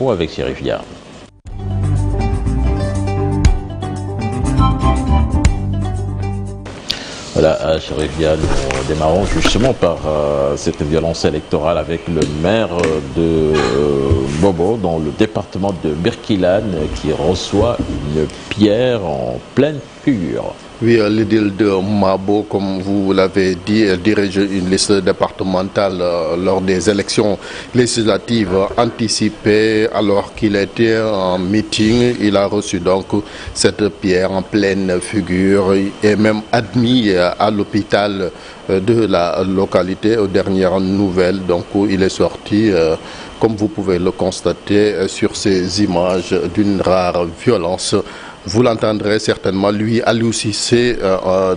Avec Chérif Dia. Voilà, Chérif Dia, nous démarrons justement par cette violence électorale avec le maire de Bobo dans le département de Birkilane qui reçoit une pierre en pleine figure. Oui, l'édile de Mabo, comme vous l'avez dit, elle dirige une liste départementale lors des élections législatives anticipées. Alors qu'il était en meeting, il a reçu donc cette pierre en pleine figure et même admis à l'hôpital de la localité aux dernières nouvelles. Donc il est sorti, comme vous pouvez le constater sur ces images, d'une rare violence. Vous l'entendrez certainement, lui, Aliou Cissé,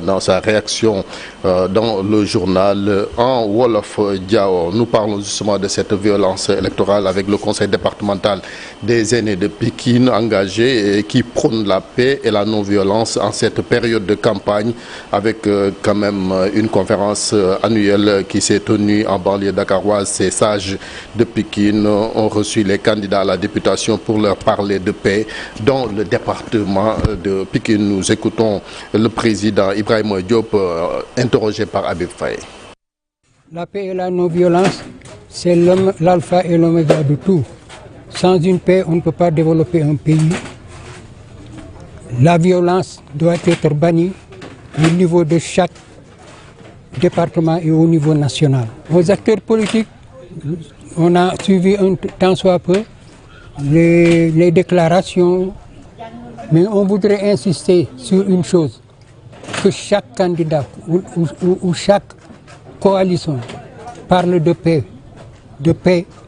dans sa réaction dans le journal en Wolof Diao. Nous parlons justement de cette violence électorale avec le conseil départemental des aînés de Pikine engagé et qui prône la paix et la non-violence en cette période de campagne avec quand même une conférence annuelle qui s'est tenue en banlieue dakaroise. Ces sages de Pikine ont reçu les candidats à la députation pour leur parler de paix dans le département de Pikine. Nous écoutons le président Ibrahima Diop interrogé par Habib Faye. La paix et la non-violence, c'est l'alpha et l'oméga de tout. Sans une paix, on ne peut pas développer un pays. La violence doit être bannie au niveau de chaque département et au niveau national. Aux acteurs politiques, on a suivi un tant soit peu les déclarations. Mais on voudrait insister sur une chose, que chaque candidat ou chaque coalition parle de paix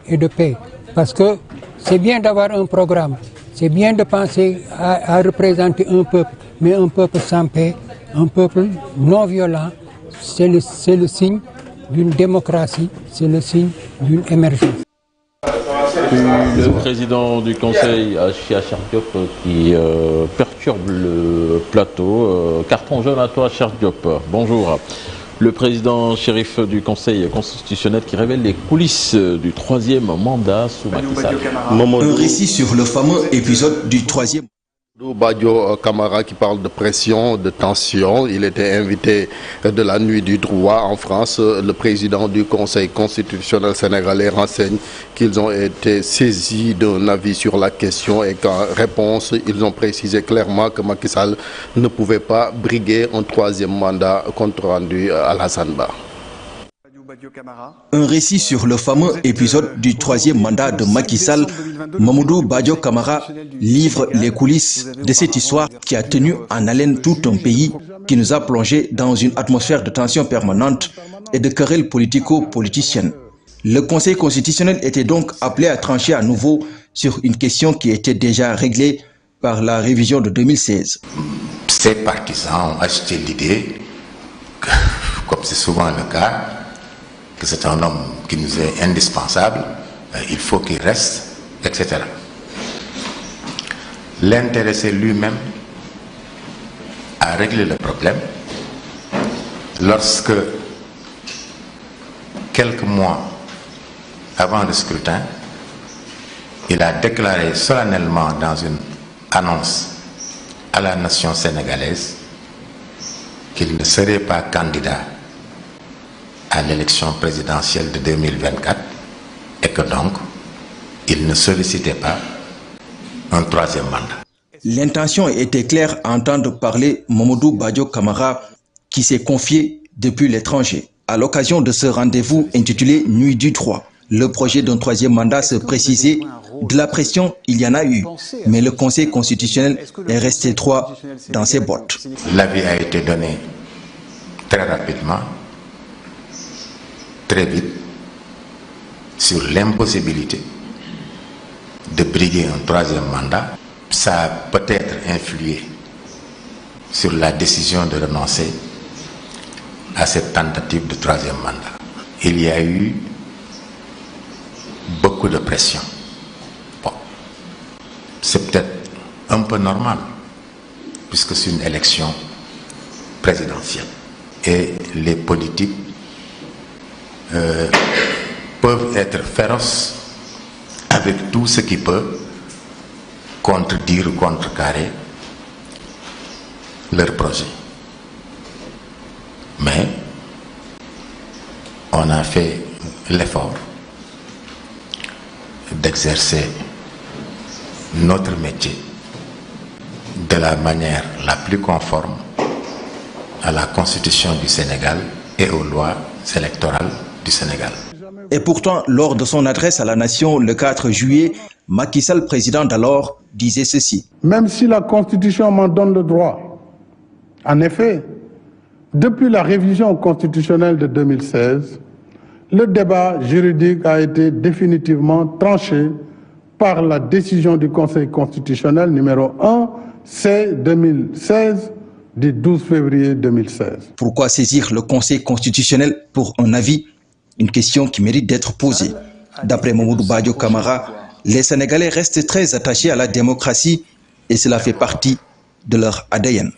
et de paix. Parce que c'est bien d'avoir un programme, c'est bien de penser à représenter un peuple, mais un peuple sans paix, un peuple non violent, c'est le signe d'une démocratie, c'est le signe d'une émergence. Le président du conseil, Chia Diop, qui perturbe le plateau. Carton jaune à toi, Cheikh Diop. Bonjour. Le président shérif du conseil constitutionnel qui révèle les coulisses du troisième mandat sous Macky Sall. Un récit sur le fameux épisode du troisième. Badio Camara qui parle de pression, de tension. Il était invité de la nuit du droit en France. Le président du Conseil constitutionnel sénégalais renseigne qu'ils ont été saisis d'un avis sur la question et qu'en réponse, ils ont précisé clairement que Macky Sall ne pouvait pas briguer un troisième mandat compte rendu à Alassane Ba. Un récit sur le fameux épisode du troisième mandat de Macky Sall. Mamadou Badio Camara livre les coulisses de cette histoire qui a tenu en haleine tout un pays, qui nous a plongé dans une atmosphère de tension permanente et de querelles politico-politiciennes. Le Conseil constitutionnel était donc appelé à trancher à nouveau sur une question qui était déjà réglée par la révision de 2016. Ces partisans ont acheté l'idée, comme c'est souvent le cas, que c'est un homme qui nous est indispensable, il faut qu'il reste, etc. L'intéressé lui-même a réglé le problème lorsque, quelques mois avant le scrutin, il a déclaré solennellement dans une annonce à la nation sénégalaise qu'il ne serait pas candidat à l'élection présidentielle de 2024 et que donc il ne sollicitait pas un troisième mandat. L'intention était claire à entendre parler Mamadou Badio Camara qui s'est confié depuis l'étranger. À l'occasion de ce rendez-vous intitulé Nuit du droit, le projet d'un troisième mandat se précisait. De la pression, il y en a eu, mais le Conseil constitutionnel est resté droit dans ses bottes. L'avis a été donné très rapidement, très vite, sur l'impossibilité de briguer un troisième mandat. Ça a peut-être influé sur la décision de renoncer à cette tentative de troisième mandat. Il y a eu beaucoup de pression. Bon, c'est peut-être un peu normal, puisque c'est une élection présidentielle. Et les politiques peuvent être féroces avec tout ce qui peut contredire ou contrecarrer leur projet. Mais on a fait l'effort d'exercer notre métier de la manière la plus conforme à la Constitution du Sénégal et aux lois électorales du Sénégal. Et pourtant, lors de son adresse à la nation le 4 juillet, Macky Sall, président d'alors, disait ceci. Même si la Constitution m'en donne le droit, en effet, depuis la révision constitutionnelle de 2016, le débat juridique a été définitivement tranché par la décision du Conseil constitutionnel numéro 1 C-2016 du 12 février 2016. Pourquoi saisir le Conseil constitutionnel pour un avis? Une question qui mérite d'être posée. D'après Mamoudou Badio Camara, les Sénégalais restent très attachés à la démocratie et cela fait partie de leur ADN.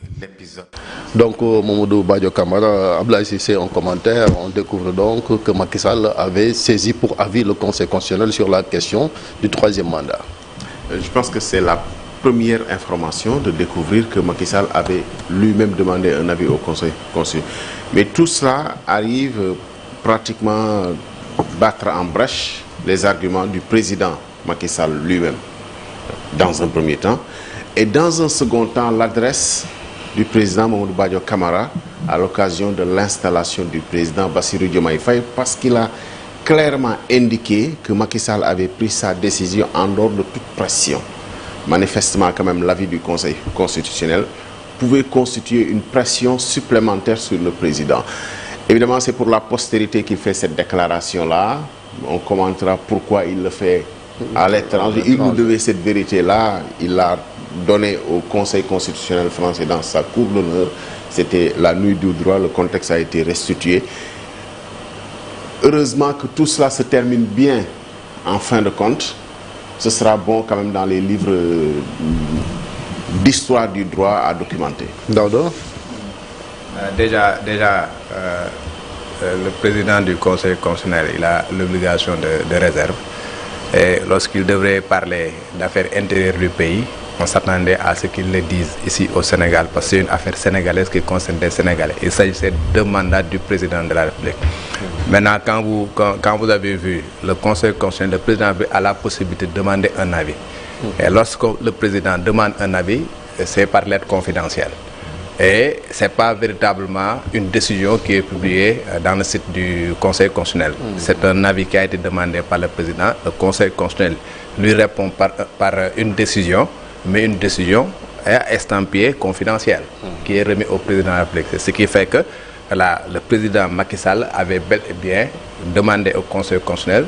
Donc, Mamoudou Badio Camara, Ablaye Cissé en commentaire, on découvre donc que Macky Sall avait saisi pour avis le Conseil constitutionnel sur la question du troisième mandat. Je pense que c'est la première information de découvrir que Macky Sall avait lui-même demandé un avis au Conseil constitutionnel. Mais tout cela arrive pratiquement battre en brèche les arguments du président Macky Sall lui-même, dans un premier temps. Et dans un second temps, l'adresse du président Mamoudou Badio Camara à l'occasion de l'installation du président Bassirou Diomaye Faye, parce qu'il a clairement indiqué que Macky Sall avait pris sa décision en dehors de toute pression. Manifestement, quand même, l'avis du Conseil constitutionnel pouvait constituer une pression supplémentaire sur le président. Évidemment, c'est pour la postérité qu'il fait cette déclaration-là. On commentera pourquoi il le fait à l'étranger. Il nous devait cette vérité-là. Il l'a donné au Conseil constitutionnel français dans sa cour d'honneur. C'était la nuit du droit. Le contexte a été restitué. Heureusement que tout cela se termine bien en fin de compte. Ce sera bon quand même dans les livres d'histoire du droit à documenter. Daudo? Déjà, le président du Conseil constitutionnel, il a l'obligation de réserve. Et lorsqu'il devrait parler d'affaires intérieures du pays, on s'attendait à ce qu'il le dise ici au Sénégal, parce que c'est une affaire sénégalaise qui concerne des Sénégalais. Il s'agissait de mandat du président de la République. Maintenant, quand vous avez vu le Conseil constitutionnel, le président a la possibilité de demander un avis. Et lorsque le président demande un avis, c'est par lettre confidentielle. Et ce n'est pas véritablement une décision qui est publiée dans le site du Conseil constitutionnel. C'est un avis qui a été demandé par le président. Le Conseil constitutionnel lui répond par une décision, mais une décision estampillée confidentielle, qui est remise au président de la République. Ce qui fait que le président Macky Sall avait bel et bien demandé au Conseil constitutionnel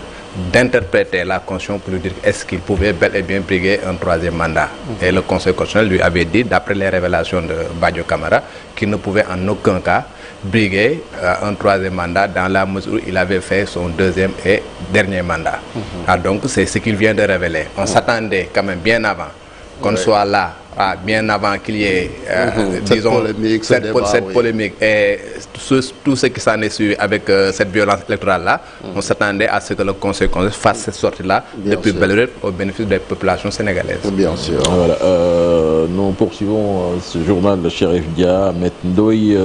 d'interpréter la Constitution pour lui dire est-ce qu'il pouvait bel et bien briguer un troisième mandat. Et le Conseil constitutionnel lui avait dit, d'après les révélations de Badio Camara, qu'il ne pouvait en aucun cas briguer un troisième mandat dans la mesure où il avait fait son deuxième et dernier mandat. Donc c'est ce qu'il vient de révéler. On s'attendait quand même bien avant qu'on soit là, bien avant qu'il y ait, disons, cette polémique et tout ce qui s'en est suivi avec cette violence électorale-là, on s'attendait à ce que le Conseil constitutionnel fasse cette sortie-là depuis belle heure au bénéfice des populations sénégalaises. Bien sûr. Voilà, nous poursuivons ce journal de Chérif Dia, Ahmed Ndoye,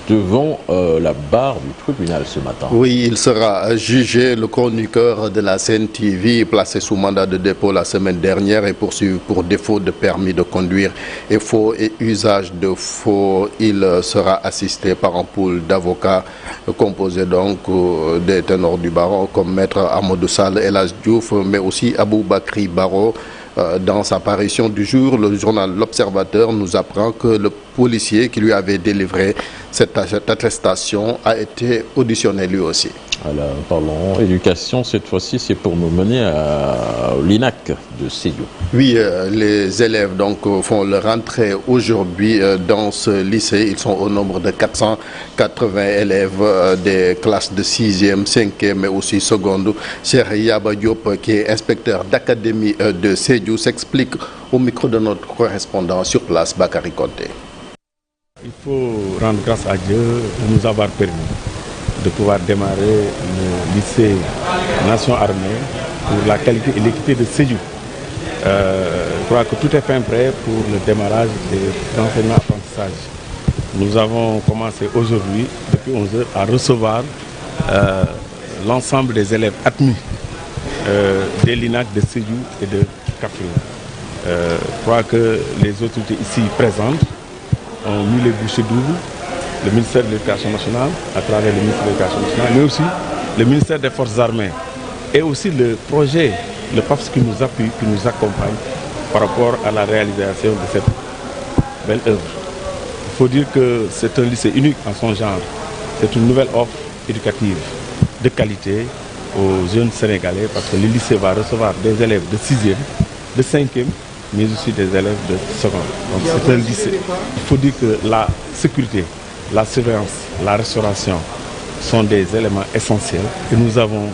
devant la barre du tribunal ce matin. Oui, il sera jugé. Le chroniqueur de la CNTV, placé sous mandat de dépôt la semaine dernière, et poursuivi pour défaut de permis de conduire et faux et usage de faux. Il sera assisté par un pool d'avocats composé donc des ténors du barreau comme Maître Amadou Sall, Elas Diouf, mais aussi Abou Bakri Baro. Dans sa parution du jour, le journal L'Observateur nous apprend que le policier qui lui avait délivré cette attestation a été auditionné lui aussi. Alors, parlons éducation, cette fois-ci c'est pour nous mener à l'INAC de Sédhiou. Oui, les élèves donc font leur rentrée aujourd'hui dans ce lycée. Ils sont au nombre de 480 élèves des classes de 6e, 5e mais aussi seconde. Cheikh Yaba Diop, qui est inspecteur d'académie de Sédhiou, s'explique au micro de notre correspondant sur place, Bakary Konté. Il faut rendre grâce à Dieu de nous avoir permis de pouvoir démarrer le lycée Nation Armée pour la qualité et l'équité de séjour. Je crois que tout est fin prêt pour le démarrage des enseignements-apprentissages. Nous avons commencé aujourd'hui, depuis 11 h, à recevoir l'ensemble des élèves admis des LINAC de Sédhiou et de Kaffrine. Je crois que les autorités ici présentes ont mis les bouchées doubles, le ministère de l'Éducation nationale, à travers le ministère de l'Éducation nationale, mais aussi le ministère des Forces armées et aussi le projet, le PAFS qui nous appuie, qui nous accompagne par rapport à la réalisation de cette belle œuvre. Il faut dire que c'est un lycée unique en son genre. C'est une nouvelle offre éducative de qualité aux jeunes Sénégalais parce que le lycée va recevoir des élèves de 6e, de 5e, mais aussi des élèves de seconde. Donc c'est un lycée. Il faut dire que la sécurité, la surveillance, la restauration sont des éléments essentiels et nous avons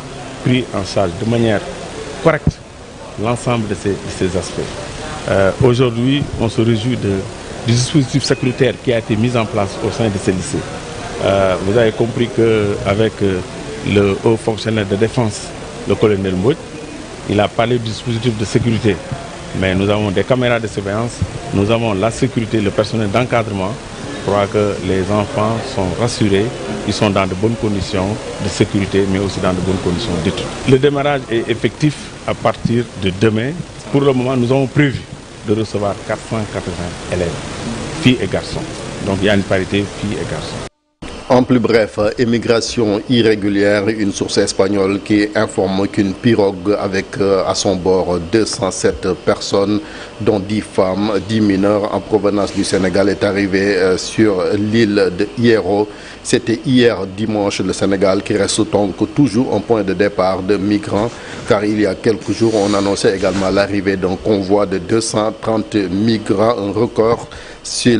pris en charge de manière correcte l'ensemble de ces aspects. Aujourd'hui, on se réjouit du dispositif sécuritaire qui a été mis en place au sein de ce lycée. Vous avez compris qu'avec le haut fonctionnaire de défense, le colonel Mbouch, il a parlé du dispositif de sécurité. Mais nous avons des caméras de surveillance, nous avons la sécurité, le personnel d'encadrement. Je crois que les enfants sont rassurés, ils sont dans de bonnes conditions de sécurité, mais aussi dans de bonnes conditions d'études. Le démarrage est effectif à partir de demain. Pour le moment, nous avons prévu de recevoir 480 élèves, filles et garçons. Donc il y a une parité filles et garçons. En plus bref, immigration irrégulière, une source espagnole qui informe qu'une pirogue avec à son bord 207 personnes, dont 10 femmes, 10 mineurs en provenance du Sénégal, est arrivée sur l'île de Hierro. C'était hier dimanche. Le Sénégal qui reste donc toujours un point de départ de migrants, car il y a quelques jours, on annonçait également l'arrivée d'un convoi de 230 migrants, un record sur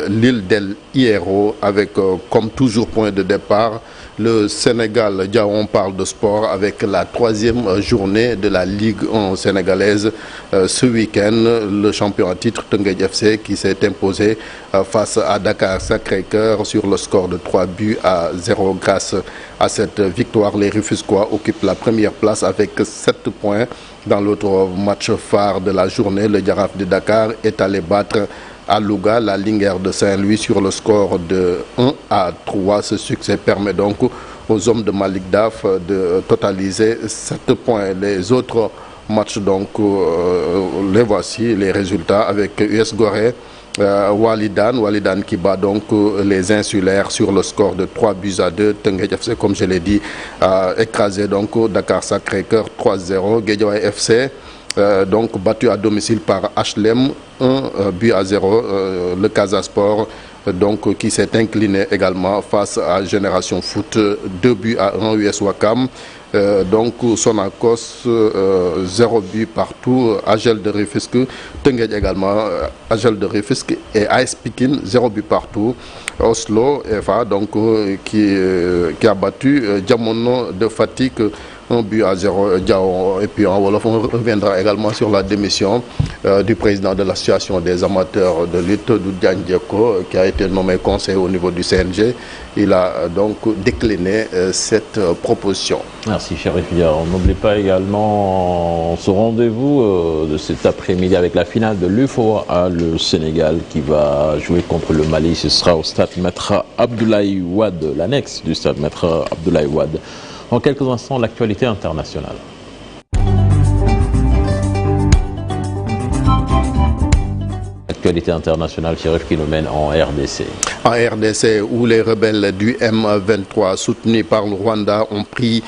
l'île d'El Hierro, avec comme toujours point de départ le Sénégal. Déjà on parle de sport avec la 3e journée de la Ligue 1 sénégalaise ce week-end. Le champion en titre Teungueth FC qui s'est imposé face à Dakar Sacré-Cœur sur le score de 3-0. Grâce à cette victoire, les Rufisquois occupent la première place avec 7 points. Dans l'autre match phare de la journée, le Jaraaf de Dakar est allé battre à Louga la Linguère de Saint-Louis sur le score de 1-3. Ce succès permet donc aux hommes de Malick Daf de totaliser 7 points. Les autres matchs, donc, les voici, les résultats avec US Gorée, Walidane qui bat donc les insulaires sur le score de 3-2. Teungueth FC, comme je l'ai dit, écrasé donc Dakar Sacré-Cœur 3-0. Guédiawaye FC donc battu à domicile par HLM 1-0. Le Casa Sport donc qui s'est incliné également face à Génération Foot 2-1. US Ouakam donc Sonacos 0 but partout. AGEL de Rufisque, Teungueth également, AGEL de Rufisque et AS Pikine 0 but partout. Oslo FA donc qui a battu Diamono de Fatick 1-0. Et puis en Wolof, on reviendra également sur la démission du président de l'association des amateurs de lutte, Doudiane Dieko, qui a été nommé conseiller au niveau du CNG. Il a donc décliné cette proposition. Merci Chérif Dia. On n'oublie pas également ce rendez-vous de cet après-midi avec la finale de l'UFOA, le Sénégal qui va jouer contre le Mali. Ce sera au stade Maître Abdoulaye Wade, l'annexe du stade Maître Abdoulaye Wade. En quelques instants, l'actualité internationale. L'actualité internationale, Chérif, qui nous mène en RDC. En RDC, où les rebelles du M23 soutenus par le Rwanda ont pris